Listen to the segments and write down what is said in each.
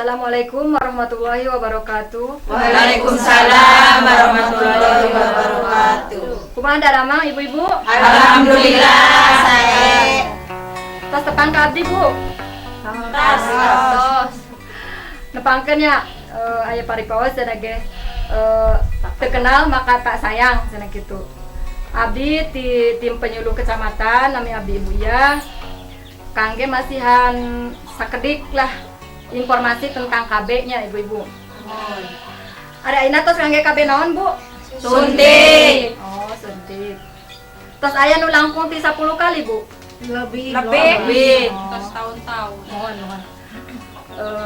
Assalamualaikum warahmatullahi wabarakatuh. Waalaikumsalam warahmatullahi wabarakatuh. Kumaha daramang ibu-ibu? Alhamdulillah saya. Tos tepang ka abdi bu. Tos. Nepangkeun nya aya paripawas cenah ge terkenal maka tak sayang cenah kitu. Abdi ti tim penyuluh kecamatan nami abdi Ibu ya. Kangge masihan sakedik lah informasi tentang KB-nya ibu-ibu. Ada ayeuna tos kangge KB naon bu? Suntik. Oh suntik. Tos aya nu langkung ti 10 kali bu? Lebih. Tos tahun-tahun. Mohon.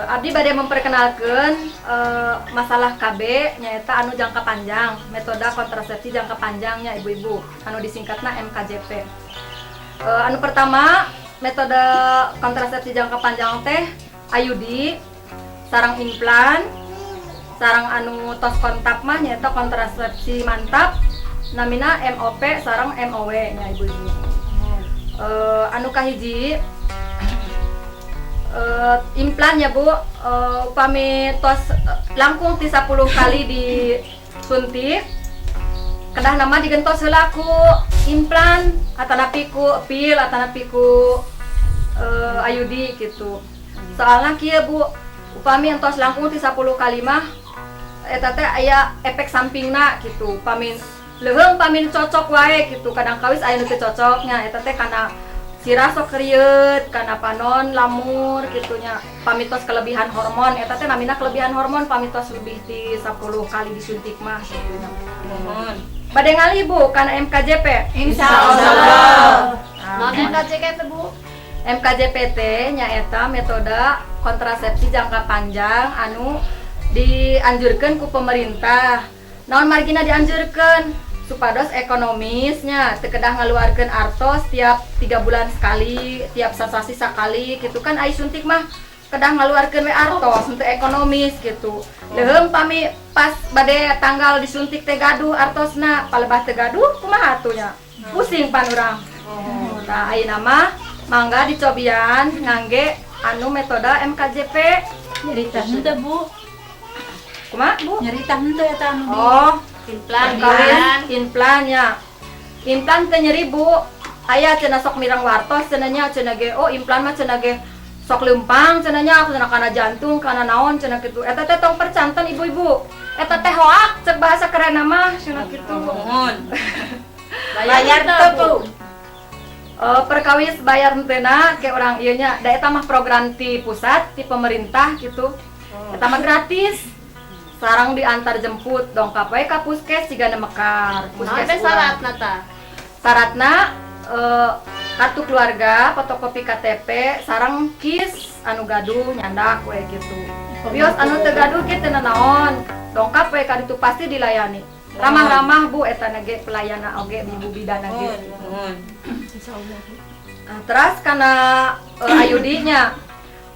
Abdi bade memperkenalkan masalah KB nyaeta anu jangka panjang, metode kontrasepsi jangka panjangnya ibu-ibu, anu disingkatna MKJP. Anu pertama metode kontrasepsi jangka panjang teh IUD, sarang implan, sarang anu tos kontak mah nyaeta kontrasepsi mantap, namina MOP sarang MOW nya ibu-ibu. Anu kahiji implan ya bu, upami tos langkung ti 10 kali disuntik, kedah nama digentos heula ku implan atanapi ku pil atanapi ku IUD gitu. Soalnya kieu bu, upami entos langkung ti 10 kali mah eta teh aya efek sampingna gitu. Upami leuheung pami cocok wae gitu, kadang kawis aya nu teu cocoknya eta teh kana sirah sok krieut, kana panon lamur gitunya. Pamitos kelebihan hormon eta teh namina kelebihan hormon pamitos lebih di 10 kali disuntik mah gitu. Mohon. Bade ngali bu kana MKJP? Insyaallah. Non MKJP teh bu? MKJPT nyaeta metode kontrasepsi jangka panjang anu dianjurkan ku pemerintah. Naon margina dianjurkan supados ekonomisnya tekedah ngaluarkeun artos tiap 3 bulan sekali, tiap sasasi sekali gitu kan ai suntik mah kedah ngaluarkeun we artos untuk ekonomis gitu. Leuheum pami pas bade tanggal disuntik teh gaduh artosna, palebah teh gaduh kumaha atunya? Pusing pan urang. Tah ayeuna mah mangga dicobian ngangge anu metode MKJP. Nyerita henteu Bu. Kumaha Bu? Nyerita henteu eta anu. Oh, implan implan ya. Implan teh nyeri Bu. Aya cenah sok mirang wartos cenah nya cenah ge oh implan mah cenah ge sok leumpang cenah nya kana jantung kana naon cenah kitu. Eta teh tong percanten ibu-ibu. Eta teh hoak cek bahasa kerenna mah cenah kitu. Mohon. Bayar teu Bu. Perkawis bayar hentena ke orang ieu nya da eta mah program ti pusat ti pemerintah gitu. Eta mah gratis. Sarang diantar jemput dongkap we ka puskes sigana mekar. Puskes syaratna tah. Syaratna kartu keluarga, fotokopi KTP, sarang KIS anu gaduh nyandak we gitu. Bios anu teu gaduh kitu teu naon. Dongkap we ka ditu pasti dilayani. Ramah-ramah Bu eta ge pelayana oge ibu bidana ge. Insyaallah. Terus kana ayudinya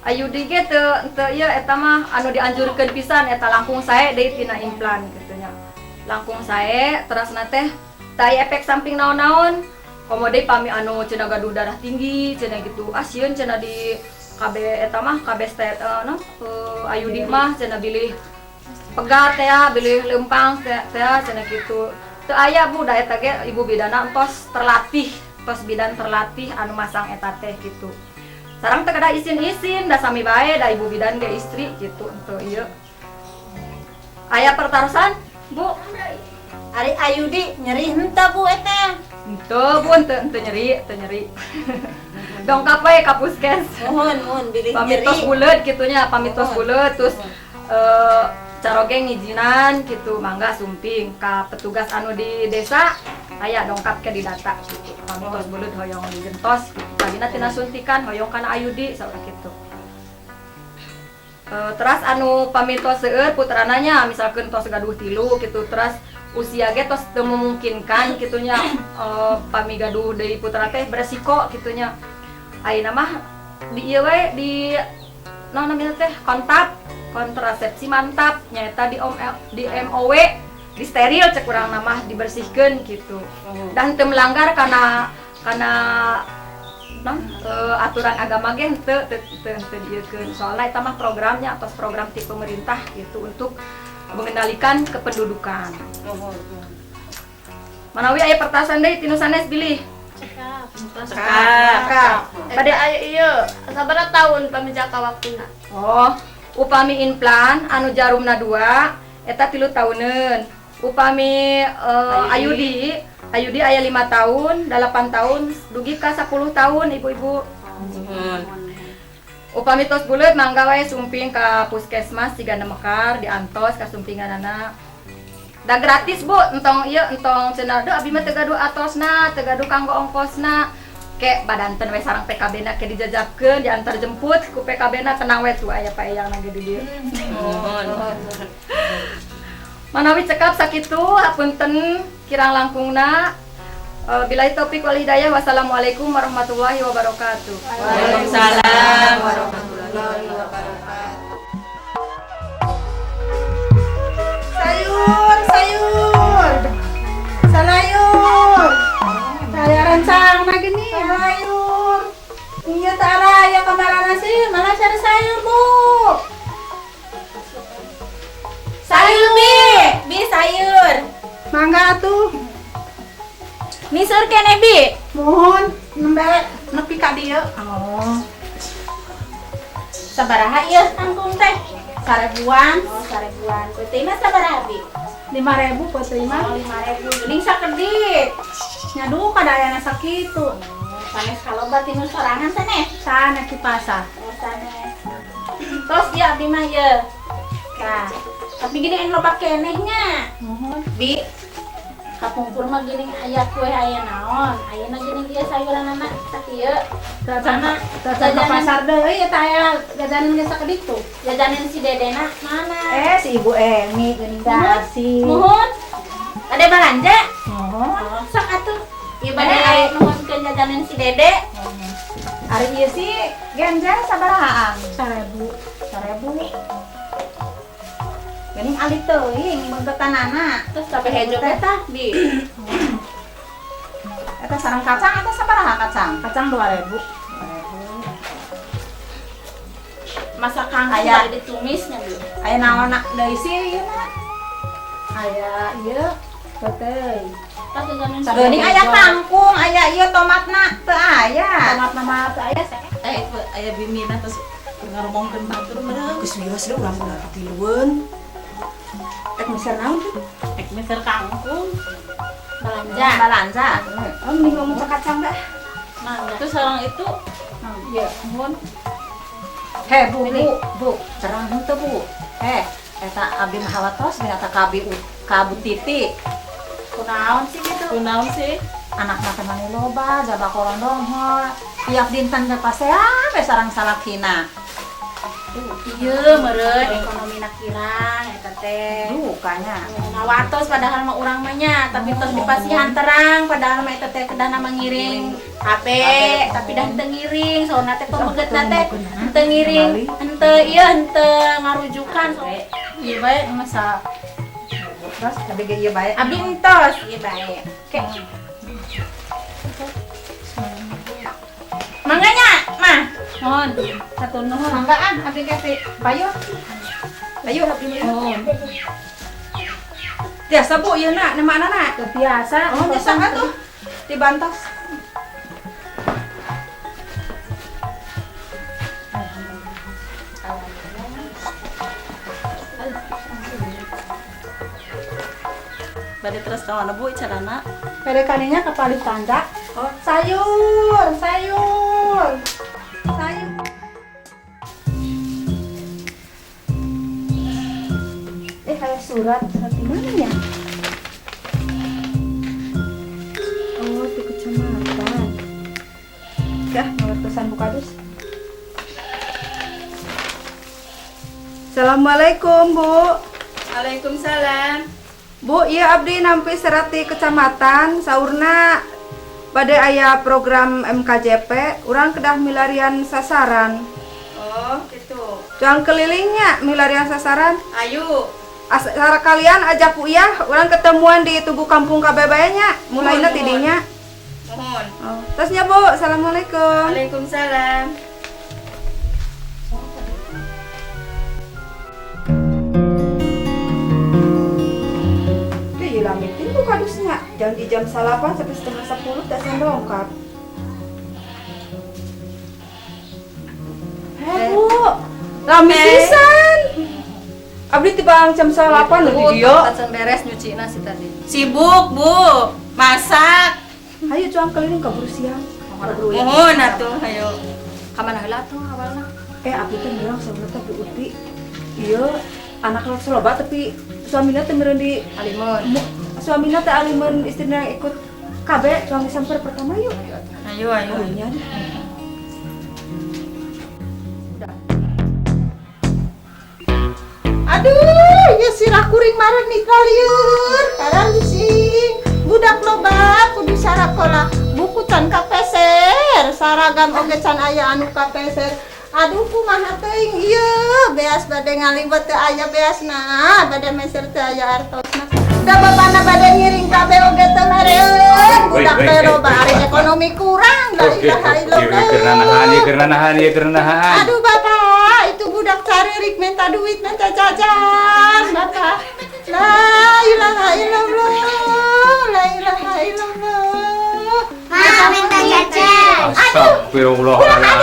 ayudi ge teu ieu eta mah anu dianjurkeun pisan eta langkung sae deui tina implan kitu nya. Langkung sae terus na teh teu aya efek samping naon-naon. Komo deui pami anu cenah gaduh darah tinggi cenah gitu. Sieun cenah di KB eta mah KB state ayudi mah cenah bilih pegat teh bilih leumpang teh cenah kitu. Teu aya Bu da eta ge ibu bidana entos terlatih, tos bidan terlatih anu masang eta teh gitu. Sarang teu kada isin-isin da sami bae da ibu bidan ge istri gitu henteu ieu. Aya pertarusan Bu? Ari ayudi nyeri henteu Bu eta. Henteu Bu henteu nyeri. Dongkap we ka puskes. Mohon bilih nyeri. Pamitos buleut kitu nya, pamitos buleut terus caroge ngijinan gitu mangga sumping ka petugas anu di desa aya dongkap ke di data gitu. Pamitos buleut hoyong digentos gitu. Tadina tina suntikan hoyong kana ayudi saurek kitu. Terus anu pamitos seueur putrana nya misalkeun tos gaduh 3 gitu terus usia ge tos teu memungkinkan kitu nya pami gaduh deui putra teh beresiko kitu nya. Ayeuna mah di ieu we di naon namanya teh kontrasepsi mantap nyaeta di MOW di steril cek urang nama dibersihkeun gitu. Dan teu melanggar kana aturan agama ge teu dieukeun. Soalna eta mah programnya atas program ti pemerintah gitu untuk mengendalikan kependudukan. Manawi aya pertasan deui tinu sanes bilih. Cekap. Bade aya ieu sabaraha taun pamijaka waktuna? Oh, upami implan anu jarumna 2 eta 3 tauneun. Upami ayudi aya 5 tahun, 8 tahun, dugi ka 10 tahun ibu-ibu. Upami tos buleut mangga wae sumping ka puskesmas sigana mekar diantos ka sumpinganana. Da gratis Bu, entong cenah abdi mah teu gaduh atosna, teu gaduh kanggo ongkosna. Ke badanten we sareng PKB-na ke dijajabkeun, diantar jemput ku PKB-na tenang we tuh aya paeyangna ge di dieu. Manawi cekap sakitu hapunten kirang langkungna. Billahi taufik wal hidayah. Wassalamualaikum warahmatullahi wabarakatuh. Waalaikumsalam warahmatullahi wabarakatuh. Sayur. Saya rancang na gini. Sayur. Iya tara ya kamarana sih, malah cari sayur, Bu. Sayur Bi sayur. Mangga atuh. Misur kene Bi. Mohon nembe nepi ka dieu. Oh. Sabaraha ieu kangkung teh? 1000-an. Oh, 1000-an. Peuting mah sabaraha Bi? 5.000 peuting mah. 5.000. Geuning sakedit. Nyaduh kadayana sakitu. Sanes kaloba tinu sorangan teh neh. Sanes di pasar. Oh, sanes. Terus ieu abdi mah ieu. Nah, tapi gini yang loba kenehnya. Mohon. Bi, kapungkur mah gini aya kue aya naon. Ayeuna gini ieu sayuran anak tak ieu. Mana Ke pasar deui eta aya jajanan geus sakaditu. jajanan si Dedena mana? Si Ibu Emi geuning kasih. Muhun. Kade belanja? Mohon. Sok atuh. Ieu bade nuhunkeun jajanan si Dede. Ari ieu sih genjer sabarahaan? 1000. Geuning ali teuing mengketanana. Terus tapi hejo eta di Eta sareng kacang eta sabaraha kacang? Kacang 2000. masak kangkung Aya. bade ditumisnya dulu. Aya naon deui sih ieu mah? Aya ieu teuy. Tas jajanan si Geuning Dede. aya kangkung, aya ieu tomatna teu aya. Tomat nama teu aya seh. Itu aya bimina terus ngaromongkeun batur meureun geus wios deui urang udah tilueun. Ek miser naon tuh? Ek meser kangkung. Belanja. Balanja. Oh, mending ngomong ke kacang dah. Nah, terus orang itu Iya, mohon Bu, cerang henteu Bu. Eta abdi mah hawatos minata kabu titi. kunaon sih gitu. Kunaon sih? Anak mah teh mani loba, jaba korondong hol. Tiap dinten teh pasea we sareng salakina. Iya meureun ekonomi nak kirang eta teh. Dukanya. Ngawatos padahal mah urang mah nya, tapi tos dipasihan terang padahal mah eta teh kedah nama ngiring HP, tapi dah henteu ngiring, soalna teh pemegetna teh henteu ngiring, henteu ngarujukan so. Ieu bae masa. Terus tapi ge ieu bae. Abdi entos ieu bae. Oke. Manganya, mah. Mohon, satu nuhun. Manggaan abdi ge ti bayu. Bayu abdi mah. Nuhun. Biasa Bu ieu na, nama anak. Biasa. Oh, biasa atuh. Dibantos. Bade terus ka mana Bu carana? Pere kaninya ke paling tanda. Oh, sayur. Kayak surat di mana ya? Oh, di kecamatan. Dah, nomor pesan Bukadus. Assalamualaikum Bu. Waalaikumsalam. Bu, iya abdi nampi serat di kecamatan saurna bade aya program MKJP, urang kedah milarian sasaran. Oh, gitu. Jangan kelilingnya milarian sasaran. Ayo. Asal kalian ajak Bu ya, urang ketemuan di Tugu Kampung KBB-nya, mulainya Mohon, tidinya. Mohon. Oh. Terusnya Bu, assalamualaikum. Waalaikumsalam. Iya mitin Bu kadusnya, jangan di jam 8 sampai setengah 10 tak dongkap. Bu, rame pisan. Abdi tibang jam 8 lagi dia. Tacan beres nyuci nasi tadi. Sibuk Bu, masak. Ayo cuang keliling kabur siang. Kabur ya. Mohon atuh, ayo. Kamana heula tuh awalna? Abdi teh bilang sebenarnya tapi Uti. Iya, anak laki loba tapi suaminya teh meureun di Alimun. suaminya teh alimun istrina yang ikut KB cuang disamper pertama yuk. Ayo, ayo. Nya. Aduh, ya sirah kuring marah nih kalian. Karang sing budak loba kudu sarakola buku can kapeser, saragam oge can aya anu kapeser. Aduh kumaha teuing ieu, beas bade ngalibet teu aya beasna, bade meser teu aya artosna. Da bapana bade ngiring kabeh oge teu mereun, budak teh loba ari ekonomi kurang, da ilaha illallah. Karena nahan. Aduh bapak, itu budak caririk minta duit minta jajan bapak. La ilaha illallah, la ilaha illallah. Minta jajan.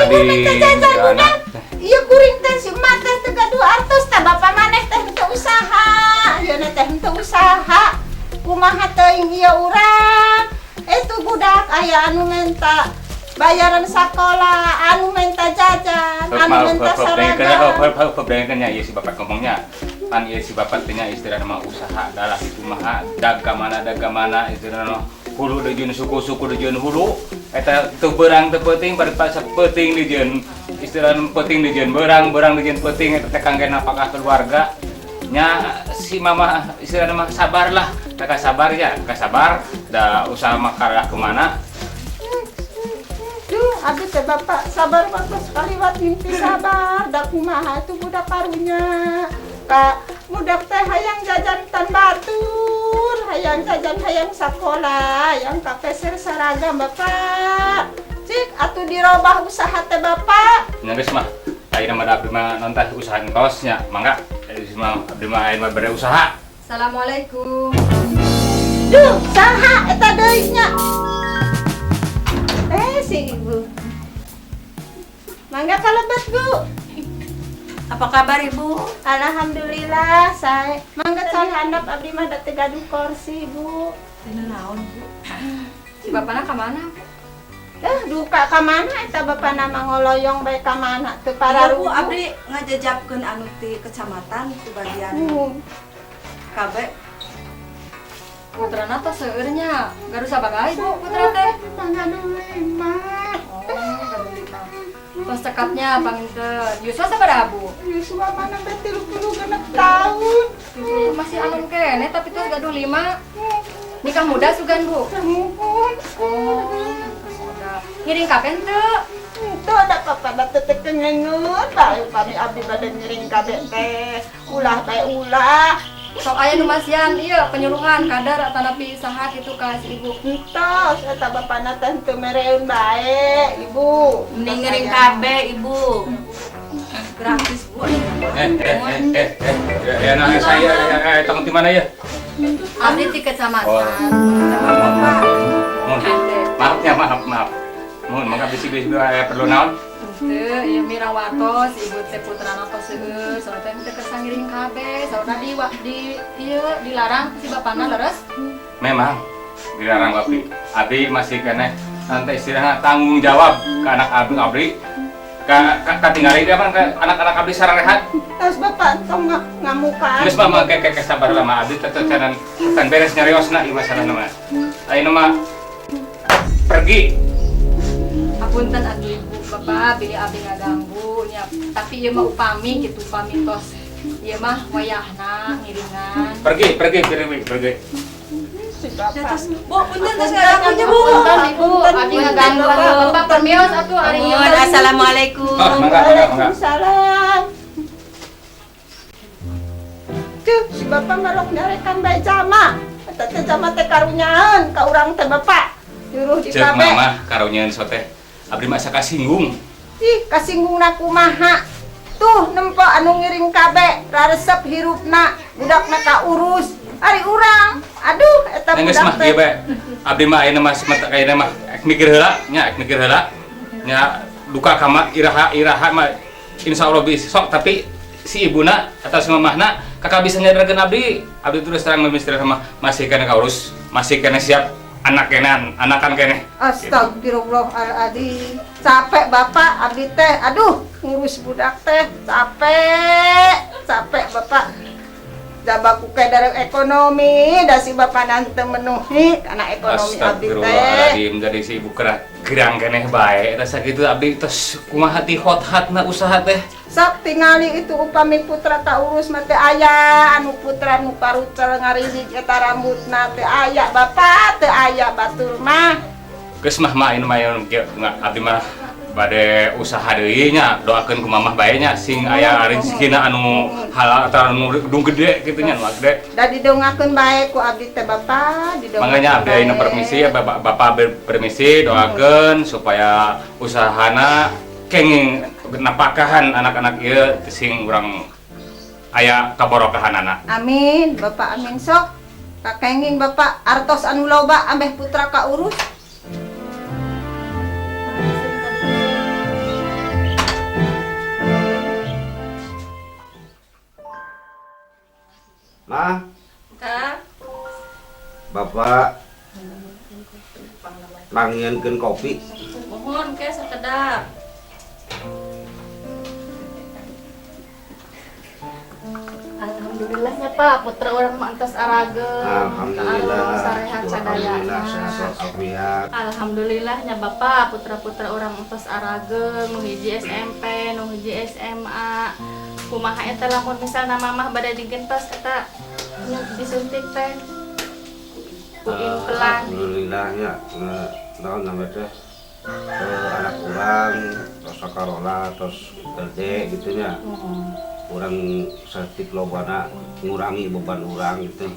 Minta jajan budak. Iya kuring teh si emak teh teu gaduh artos tah bapak maneh teh teu usaha. Ieu teh teu usaha. Kumaha teuing ieu urang? Itu budak aya anu minta bayaran sekolah, anu minta jajan, anu minta seragam. Pemberiannya iya si bapak ngomongnya. pan ieu si bapak teh nya istilahna mah usaha dalah itu mah dagang mana istilahna hulu dejeun suku-suku dejeun hulu eta teu beurang teu peuting pada peuting dejeun istilahna peuting dejeun beurang dejeun peuting eta teh kangge napakah keluarga nya si mama istilahna mah sabar lah kakak sabar ya kakak sabar da usaha makarah kemana. Duh, abdi teh bapak sabar bapak sekali wat mimpi sabar da kumaha tuh budak karunya ka budak teh hayang jajan tan batur hayang jajan hayang sakola yang kapeser seragam bapak cik atuh dirobah usaha teh bapak Nya geus mah ayeuna mah abdi mah nonton usaha kosnya mangga abdi mah ayeuna bere usaha. Assalamualaikum. duh saha eta deui nya si ibu mangga kalebet bu. Apa kabar Ibu? Alhamdulillah, saya mangga can handap abdi mah da teu gaduh kursi, Bu. Tina naon Bu? Si bapakna ka mana? Duka ka mana eta bapana mah ngoloyong bae ka mana teu Iya Bu, pararuh. abdi ngajajabkeun anu ti kecamatan ku bagian KB. Putrana tos seueur nya. Garu sabaraha ibu putra teh? Mangga deui, Mak. Tos cekapnya panginten. Yuswa sabaraha bu? Yuswa mana bae 36 tahun. Masih alum kene tapi tos gaduh 5. Nikah muda sugan bu? Muhun. Oh, sudah. Ngiring kapan teu? Itu ada papa batu teh kengengut, bae upami abdi bade ngiring kabeh teh. Ulah bae ulah. Sok aya nu masian ieu penyuluhan kadar tanapi saha kitu ka si ibu. Entos eta bapana teh teu mereun bae, Ibu. Mending ngering KB Ibu. Gratis Bu. Ya nang saya tong di mana ya? Abdi ti kecamatan. Maaf ya, maaf. Mohon mangga bisi-bisi perlu naon? Teu ieu mirang watos ibu teh putrana tos seueur, soalna teh teu kersa ngiring kabeh, saurna di ieu dilarang si bapana leres. Memang dilarang Bapi. Abi masih kena nanti istilahnya tanggung jawab ke anak abdi. Ka tinggali dia kan ke anak-anak abdi sararehat. Terus bapak tong ngamukan. Geus mah ke sabar lama abdi teh canan beres nyariosna ieu masalahna mah. Ayeuna mah pergi. Apunten atuh ibu bapak bilih abdi ngaganggu nya, tapi ieu mah upami kitu upami tos. Ieu mah wayahna ngiringan. Pergi. Si bapak. Bu, punten tos ngadakunya Bu. Punten ibu, abdi ngaganggu atuh. Bapak permios atuh ari ieu. Assalamualaikum. Mangga. Waalaikumsalam. Tuh, si bapak melok nyarekan bae jama. Eta teh jama teh karunyaan ka urang teh bapak. Nyuruh di Cek kabeh. mama karunyeun soteh. Abdi mah asa kasinggung. Ih, kasinggungna kumaha. Tuh, nempo anu ngiring kabeh, raresep hirupna, budakna kaurus. Ari urang. Aduh, eta Nanggeus budak mah teh. ieu bae. Abdi mah ayeuna mah sementak ayeuna mah mikir heula, mikir heula. Nya duka ka mah iraha mah insyaallah bisa sok tapi si ibuna atau si mamahna kakak bisa nyadarkeun abdi. Abdi terus terang memister sama masih kena kaurus, masih kena siap anakan kene. Astagfirullahaladzim. Capek bapak, abdi teh. Aduh, ngurus budak teh. Capek bapak. Jabaku ke dari ekonomi, da si bapak nanti menuhi karena ekonomi abdi teh. Astagfirullahaladzim, jadi si ibu gerang keneh bae. Rasa gitu abdi tos kumaha ti hot-hatna usaha teh. Sok tingali itu upami putra tak urus mate aya anu putra nu parucel ngarizik eta rambutna teh aya bapak teh aya batur mah. Geus mah ayeuna mah abdi mah bade usaha deui nya, doakeun ku mamah bae nya sing aya rezekina anu halal atau anu dung gede kitu nya nu gede. Da didongakeun bae ku abdi teh bapak, didongakeun. Makanya abdi ayeuna permisi ya bapak permisi doakeun supaya usahana kenging napakahan anak-anak ieu sing urang aya kabarokahanana. Amin, bapak amin sok. Kakenging bapak artos anu loba ambeh putra ka urus. Ma, Tah, Bapak mangienkeun kopi. mohon ke sakedap. Alhamdulillahnya Pak, putra orang mantas arageum. Alhamdulillah. Sarehat sadayana. Alhamdulillah sehat walafiat. Alhamdulillahnya Bapak, putra-putra orang mantas arageum, nu hiji SMP, nu hiji SMA. Kumaha eta lamun misalna mamah bade digentos eta disuntik teh. Ku implan. Alhamdulillah ya. Naon namanya teh? Anak kurang, terus sakarola, terus gede gitu ya. Kurang setik lobana ngurangi beban orang gitu.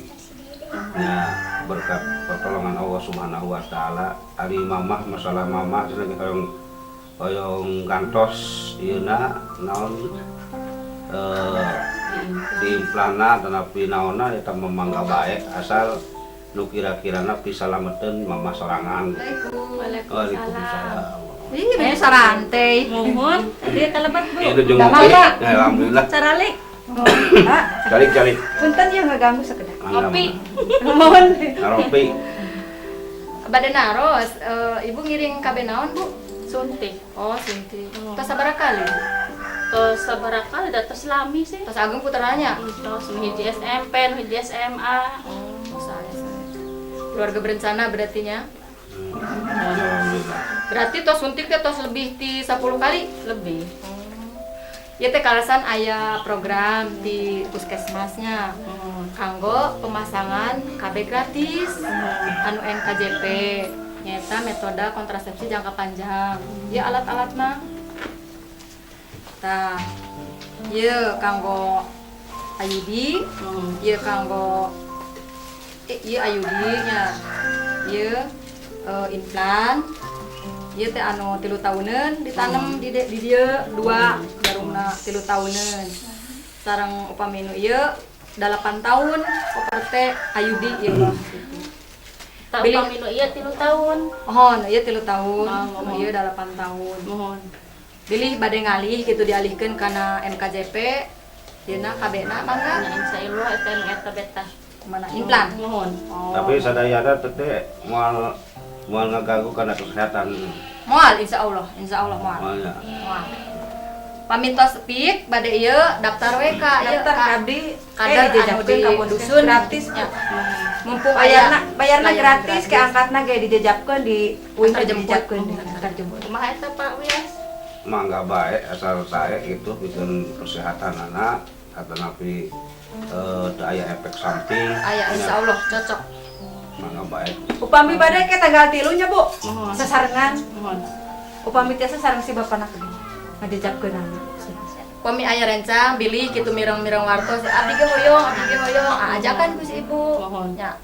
Ya berkat pertolongan Allah Subhanahu wa taala, ari mamah masalah mamah cenah hoyong gantos ieuna naon diimplana tanapi naonna eta memangga bae asal nu kira-kirana pisalameteun mamah sorangan. Waalaikumsalam. Ih, baju sarantai. Mohon, dia kelebat Bu. Itu jeung Damang, ngopi. Pak. Ya, alhamdulillah. Saralik. Calik. Punten ya ngaganggu sakedah. Ngopi. Mohon. Ngaropi. Bade naros, ibu ngiring kabeh naon, Bu? Suntik. Oh, suntik. Tos sabaraha kali? Tos sabaraha kali da tos lami sih. Tos Agung putranya. Tos nu hiji SMP, nu hiji SMA. Oh, saya. Keluarga berencana berarti nya. Alhamdulillah. Berarti tos suntik teh tos lebih ti 10 kali. Lebih. Ya teh kalasan aya program di puskesmasnya. Kanggo pemasangan KB gratis. Anu NKJP. Nyata metode kontrasepsi jangka panjang. Ya alat-alatna. Tah. Ieu kanggo IUD, ieu kanggo ieu IUD nya. Ieu implan. Ieu teh anu 3 tahunan ditanam di dieu 2 garungna 3 tahunan. Sareng upami nu ieu 8 tahun oper teh IUD ieu mah. Tak Beli- upami nu ieu 3 tahun. Oh, nu ieu 3 tahun, Oh, nu ieu 8 tahun. Mohon. Bilih bade ngalih gitu dialihkeun kana NKJP. Dieuna kabena mangga Nya insyaallah eta nu eta beta. mana implan. Mohon. Oh. Tapi sadayana teh moal ngaganggu kana kesehatan. Moal insyaallah moal. Moalnya. Moal. Pamintos pik bade ieu daftar we ka ieu Daftar ka abdi kadar anu dijajabkeun di ka puskes dusun gratis. nya. Mumpung aya Bayarna layanan gratis ke angkatna ge dijajabkeun di uing Antar jemput. dijajabkeun antar jemput. Kumaha eta Pak Wias? Mangga bae asal sae gitu bikin kesehatan anak atau napi teu aya efek samping. aya insyaallah cocok. Mangga bae. Upami bade ke tanggal 3 nya Bu. Mohon. Sasarengan. Mohon. Upami tiasa sareng si bapana gede. Ngajajabkeun anak. Pami aya rencang bilih kitu mireng-mireng wartos abdi ge hoyong ajakan ku si ibu. Mohon. Ya.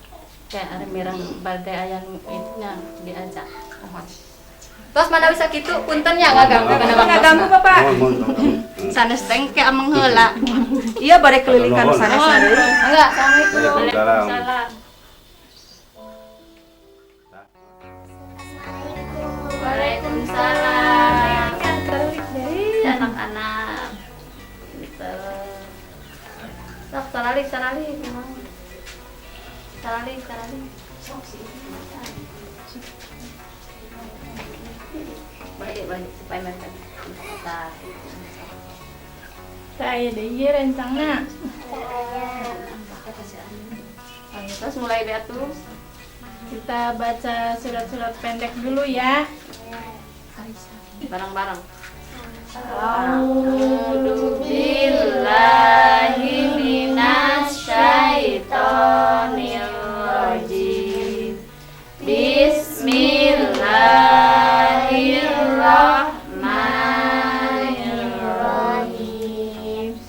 Kayak ari mirang bade aya nu itnya diajak. Mohon. Tos mana bisa kitu punten nya ngaganggu kana Ngaganggu Bapak. Mohon. Sanes teng ke ameng heula. Iya bade keliling ka sanes Mohon. deui. Enggak, assalamualaikum. Waalaikumsalam. Waalaikumsalam. Anak-anak. Gitu. Sok saralik. Baik supaya mereka bisa. Saya deh rencana. Terus mulai batu. Kita baca surat-surat pendek dulu ya. Bareng-bareng. A'udzu billahi minasyaitonir rajim. Bismillahirrahmanirrahim.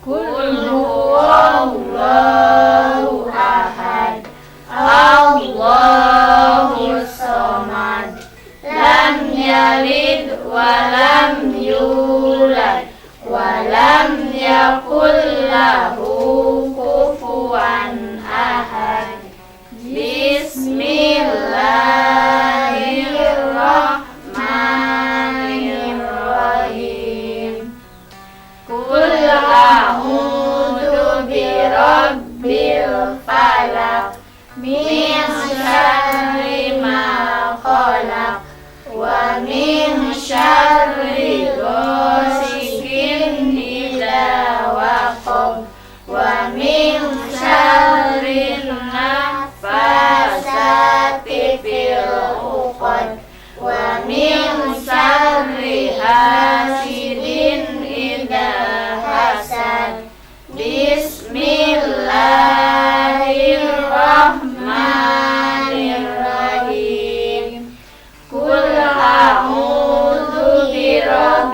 Qul huwallahu ahad. Allahus samad. Lam yalid wa lam yulad wa lam yakul lahu kufuwan ahad. Bismillahirrahmanirrahim. Qul a'udzu birabbil falaq min syarri ma khalaq wa min syarri ghasikin idza waqab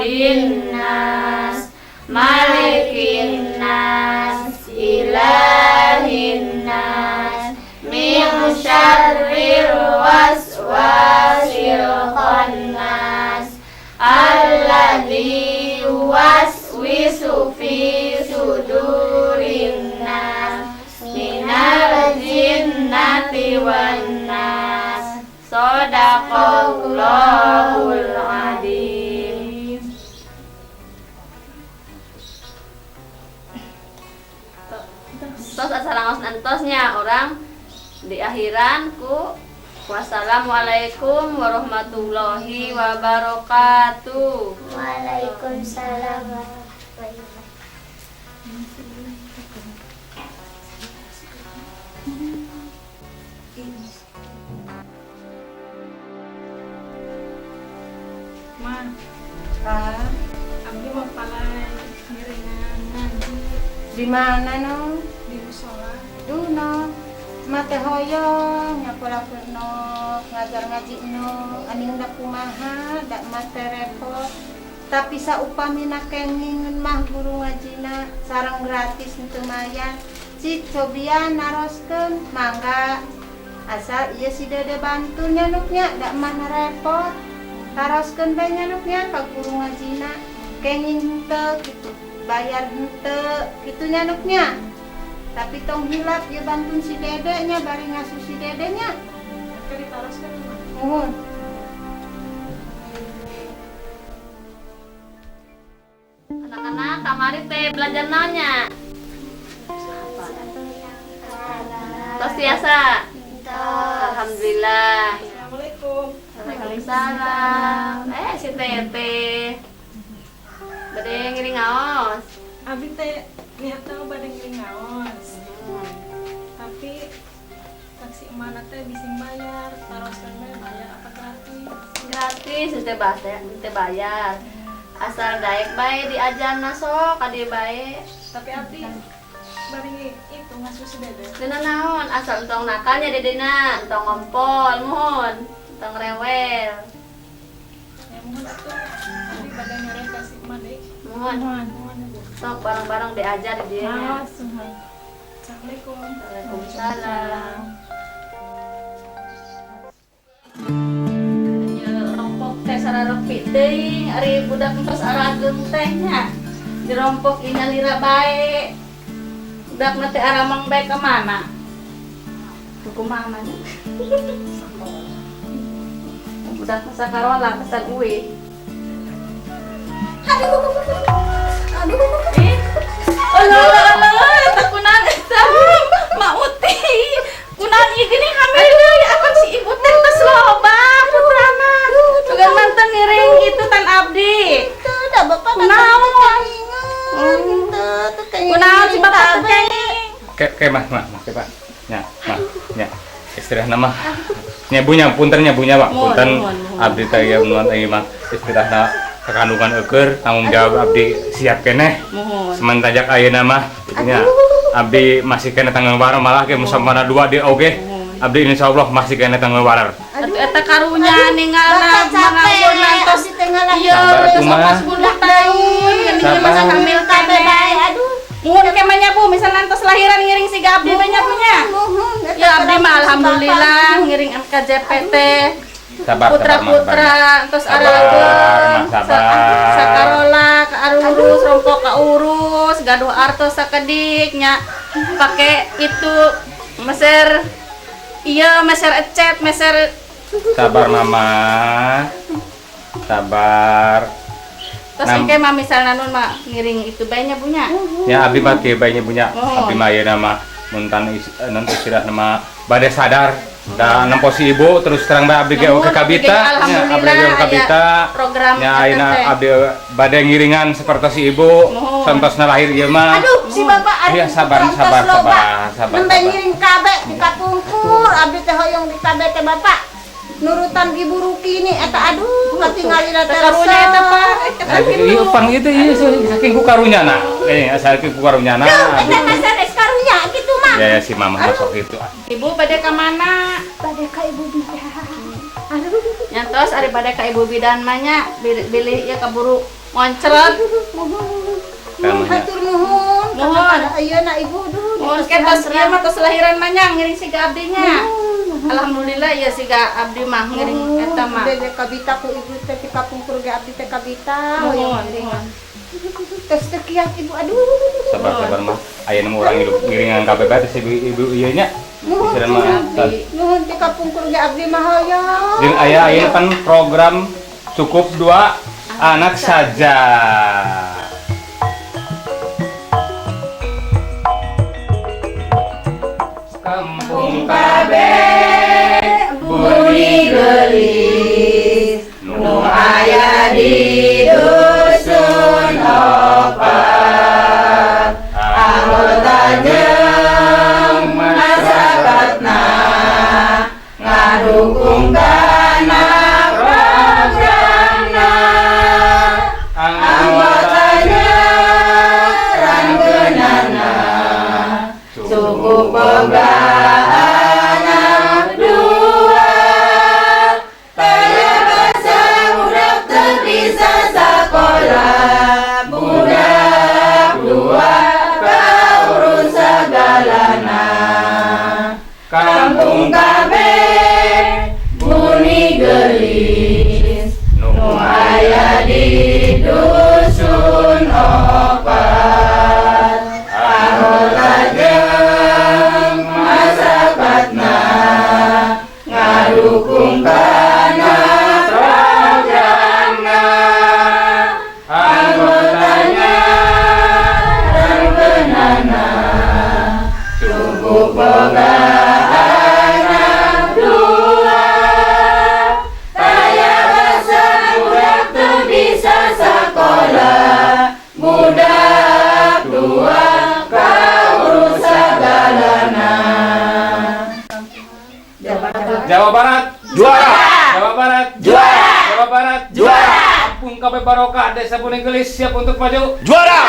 Rabbin nas, Malikin nas, Ilahin nas, min syarril waswasil khannas, alladzi yuwaswisu fi sudurin nas, minal jinnati wan nas. Shadaqallahul adzim. Tos asalamus antosnya orang di akhiran ku wassalamualaikum warahmatullahi wabarakatuh. Waalaikumsalam warahmatullahi wabarakatuh. Ma, Ah, abdi mau palai ngiringan ngaji di mana no? di musola. Duno. Mate hoyong nyapura-purno ngajar ngaji no aning da kumaha dak mate repot. Tapi saupamina kenging mah guru ngajina sareng gratis untuk mayar. Cik cobian naroskeun mangga. Asal ieu si Dede bantu nyanuknya dak mana repot. Taroskeun bae nyanuknya ka guru ngajina. Kenging henteu kitu, bayar henteu kitu nyanuknya. Tapi tong hilap ya bantun si dedenya bari ngasuh si dedenya. Oke, ditaroskan Ma. Nuhun. Anak-anak kamari teh belajar nanya. Tos biasa. Alhamdulillah. Assalamualaikum. Waalaikumsalam. Si Tete. Bade ngiring ngaos. Abdi teh niat tahu pada ngiring ngaos. Tapi taksi emana teh bisa bayar, taroskan bae bayar apa gratis? Gratis teh bayar. Asal daek bae diajarna sok ka dieu bae. Tapi abdi bari itu ngasuh si Dede. Dina naon asal entong nakalnya dedena, entong ngompol mohon, entong rewel. Ya mohon atuh abdi pada nyari kasih made. Mohon. Sok bareng-bareng diajar di dieu nya. Assalamualaikum. Waalaikumsalam. Rompok teh sararepi teuing ari budak entos arageum teh nya. Dirompok ina lira bae. Budak na teh aramang bae ka mana? Kumaha mah? Budak na sakarola pesan uwi. Aduh, takunan eta. Mauti. Kunaon ieu gini hamil deui akan si ibu teh tos loba putrana. Sugan manten ngiring itu tan abdi. Teu da bapak Kunaon? kenging. Kunaon si bapak teh kenging? Ke mah Pak. Nya. Istirahat nama. Nya bunya punten nya bunya Pak. Mohon, Punten mohon. abdi teh ya nuan ieu mah istirahatna kekandungan eukeur tanggung jawab abdi siap keneh. Mohon. Sementajak ayeuna mah nya abdi masih kena tanggung jawab malah ke musamana dua di oge. Abdi insyaallah masih kena tanggung jawab. Atuh eta karunya ningalna Bapak capek nantos abdi teh ngalah. ieu Sabar, geus kumaha? 10 tahun geuning Sabar. masa hamil Kabeh kabeh. bae aduh. Mun kemanya Bu, misal nantos lahiran ngiring si Abdi banyak punya. Nuhun. Ya Abdi mah alhamdulillah ngiring KJPT. Sabar, Putra-putra terus Sabar, arageun. Mah, sabar. Sakarola ka arurus, rompok ka urus, gaduh artos sakedik nya. Pake itu meser meser ecet, meser Sabar mama. Sabar. terus Nam- engke mah misalna nun mah ngiring itu bayinya punya. Ya abdi mah kieu bae nya punya. Oh. Abdi mah ayeuna mah mun tan non istirahat nama bade sadar. Da nempo si ibu terus terang bae abdi ge Namun, oke kabita. abdi ge Nya abdi ge alhamdulillah kabita. aya program Nya eta ayeuna teh. abdi bade ngiringan seperti si ibu. Mohon. Santosna lahir ieu mah. Aduh, si bapak Iya, sabar, sabar. Nembe ngiring kabeh di kapungkur, abdi teh hoyong di kabeh teh bapak. Nurutan Ibu Ruki ini eta aduh katingali teh Karunya eta Pak. Iya pang itu iya saking ku karunyana. Saking ku karunyana. Eta mah sanes karunya kitu mah. Ya si mama masuk itu. Ibu pada ke mana? Bade ka Ibu bidan. Nyantos ari pada ka ibu bidan mah nya bilih ieu kaburu Moncret. Nuhun hatur nuhun. Nuhun. Karena ayeuna ibu duh. Mun ketos ieu mah tos lahiran manyang ngiring siga abdinya. Alhamdulillah ya siga abdi mah ngiring eta mah. Dede kabita ku ibu teh ti kapungkur ge abdi teh kabita. Nuhun. Tos teh kiat ibu aduh. Sabar mah. Aya nu urang hidup ngiringan kabeh bae teh ibu ieu nya. Istilahna mah. Nuhun ti kapungkur ge abdi mah hoyong. Jeung aya kan program cukup 2 anak saja. Kampung kabeh bunyi gelis nu aya di dusun opat anggota jeung masyarakatna ngadukung kana programna anggotanya ranggeunana cukup boga anak 2 taya basa budak teu bisa sakola budak 2 kaurus sagalana kampung kabeh bunyi gelis nu aya di dusun opat anggota jeung masyarakatna ngadukung kana programna anggotanya ranggeunana cukup boga anak 2 taya basa budak teu bisa sakola budak 2 kaurus sagalana. Jawa Barat juara. Jawa Barat juara. Jawa Barat juara. Kampung kabeh barokah Desa Bunyi Gelis siap untuk maju. Juara.